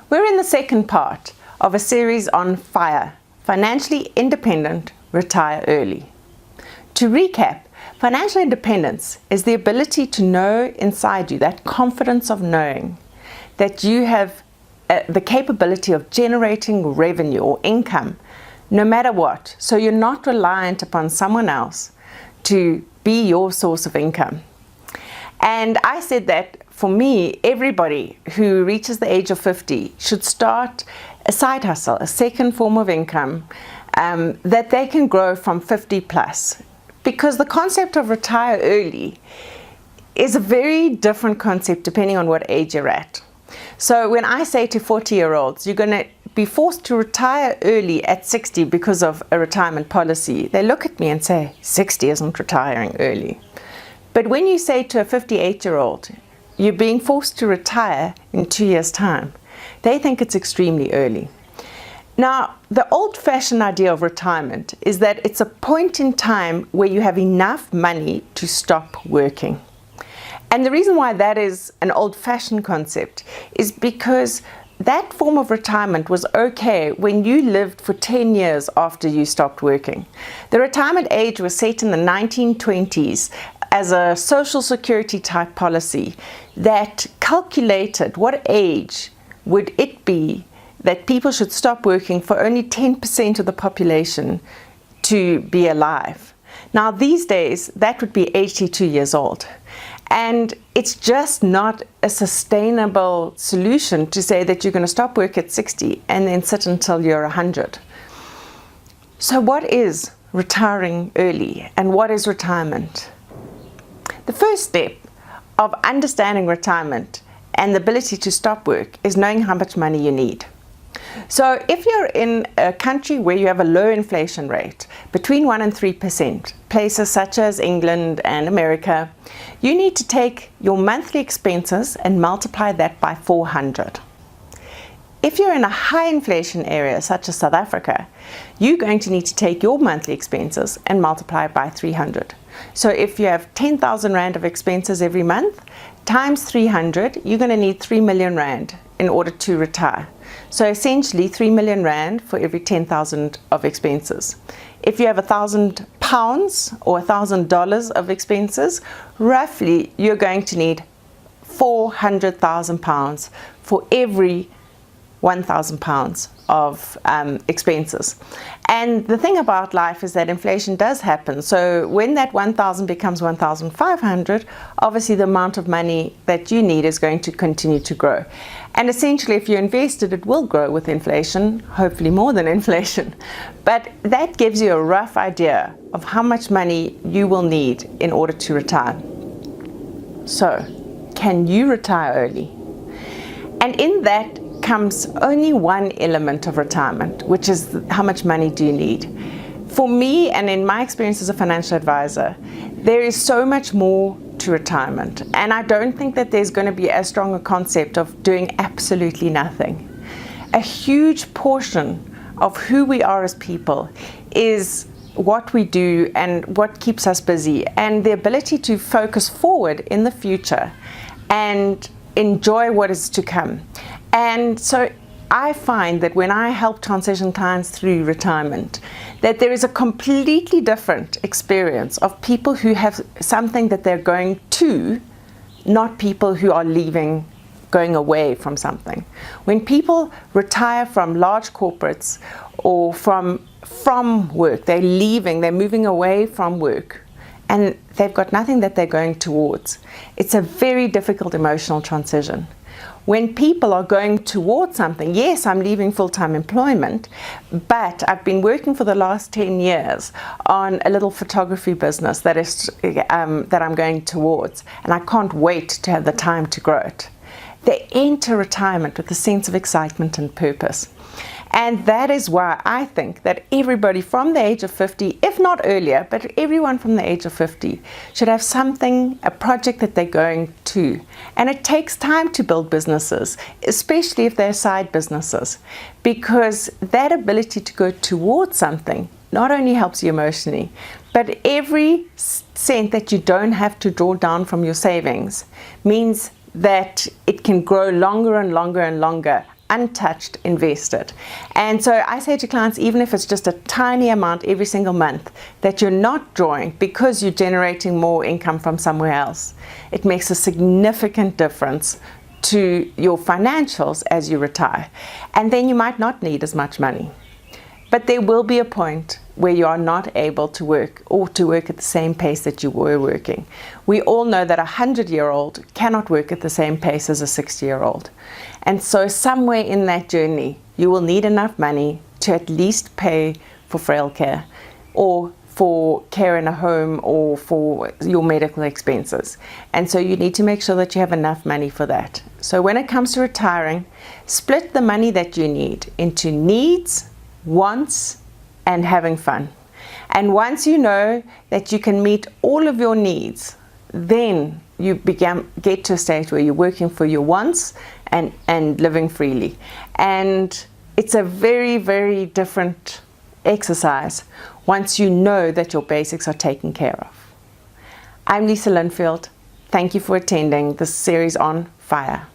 We're in the second part of a series on FIRE, Financially Independent, Retire Early. To recap, financial independence is the ability to know inside you, that confidence of knowing that you have the capability of generating revenue or income no matter what. So you're not reliant upon someone else to be your source of income. And I said that for me, everybody who reaches the age of 50 should start a side hustle, a second form of income that they can grow from 50 plus. Because the concept of retire early is a very different concept depending on what age you're at. So when I say to 40-year-olds, you're going to be forced to retire early at 60 because of a retirement policy, they look at me and say, 60 isn't retiring early. But when you say to a 58-year-old, you're being forced to retire in 2 years' time, they think it's extremely early. Now, the old-fashioned idea of retirement is that it's a point in time where you have enough money to stop working. And the reason why that is an old-fashioned concept is because that form of retirement was okay when you lived for 10 years after you stopped working. The retirement age was set in the 1920s as a social security type policy that calculated what age would it be that people should stop working for only 10% of the population to be alive. Now these days that would be 82 years old. And it's just not a sustainable solution to say that you're going to stop work at 60 and then sit until you're 100. So what is retiring early and what is retirement? The first step of understanding retirement and the ability to stop work is knowing how much money you need. So if you're in a country where you have a low inflation rate, between 1 and 3%, places such as England and America, you need to take your monthly expenses and multiply that by 400. If you're in a high inflation area such as South Africa, you're going to need to take your monthly expenses and multiply it by 300. So if you have 10,000 Rand of expenses every month, times 300, you're going to need 3 million Rand in order to retire. So essentially 3 million Rand for every 10,000 of expenses. If you have £1,000 or $1,000 of expenses, roughly you're going to need £400,000 for every £1,000 of expenses. And the thing about life is that inflation does happen. So when that 1,000 becomes 1,500, obviously the amount of money that you need is going to continue to grow. And essentially, if you invested, it will grow with inflation, hopefully more than inflation. But that gives you a rough idea of how much money you will need in order to retire. So, can you retire early? And in that comes only one element of retirement, which is how much money do you need. For me, and in my experience as a financial advisor, there is so much more to retirement, and I don't think that there's going to be as strong a concept of doing absolutely nothing. A huge portion of who we are as people is what we do and what keeps us busy, and the ability to focus forward in the future and enjoy what is to come. And so I find that when I help transition clients through retirement, that there is a completely different experience of people who have something that they're going to, not people who are leaving, going away from something. When people retire from large corporates or from work, they're leaving, they're moving away from work, and they've got nothing that they're going towards. It's a very difficult emotional transition. When people are going towards something, yes, I'm leaving full-time employment, but I've been working for the last 10 years on a little photography business that I'm going towards, and I can't wait to have the time to grow it. They enter retirement with a sense of excitement and purpose. And that is why I think that everybody from the age of 50, if not earlier, but everyone from the age of 50 should have something, a project that they're going to. And it takes time to build businesses, especially if they're side businesses, because that ability to go towards something not only helps you emotionally, but every cent that you don't have to draw down from your savings means that it can grow longer and longer and longer untouched, invested. And so I say to clients, even if it's just a tiny amount every single month that you're not drawing because you're generating more income from somewhere else, it makes a significant difference to your financials as you retire. And then you might not need as much money. But there will be a point where you are not able to work, or to work at the same pace that you were working. We all know that a 100-year-old cannot work at the same pace as a 60-year-old. And so somewhere in that journey, you will need enough money to at least pay for frail care, or for care in a home, or for your medical expenses. And so you need to make sure that you have enough money for that. So when it comes to retiring, split the money that you need into needs, wants, and having fun. And once you know that you can meet all of your needs, then you get to a stage where you're working for your wants and living freely. And it's a very, very different exercise once you know that your basics are taken care of. I'm Lisa Linfield. Thank you for attending this series on FIRE.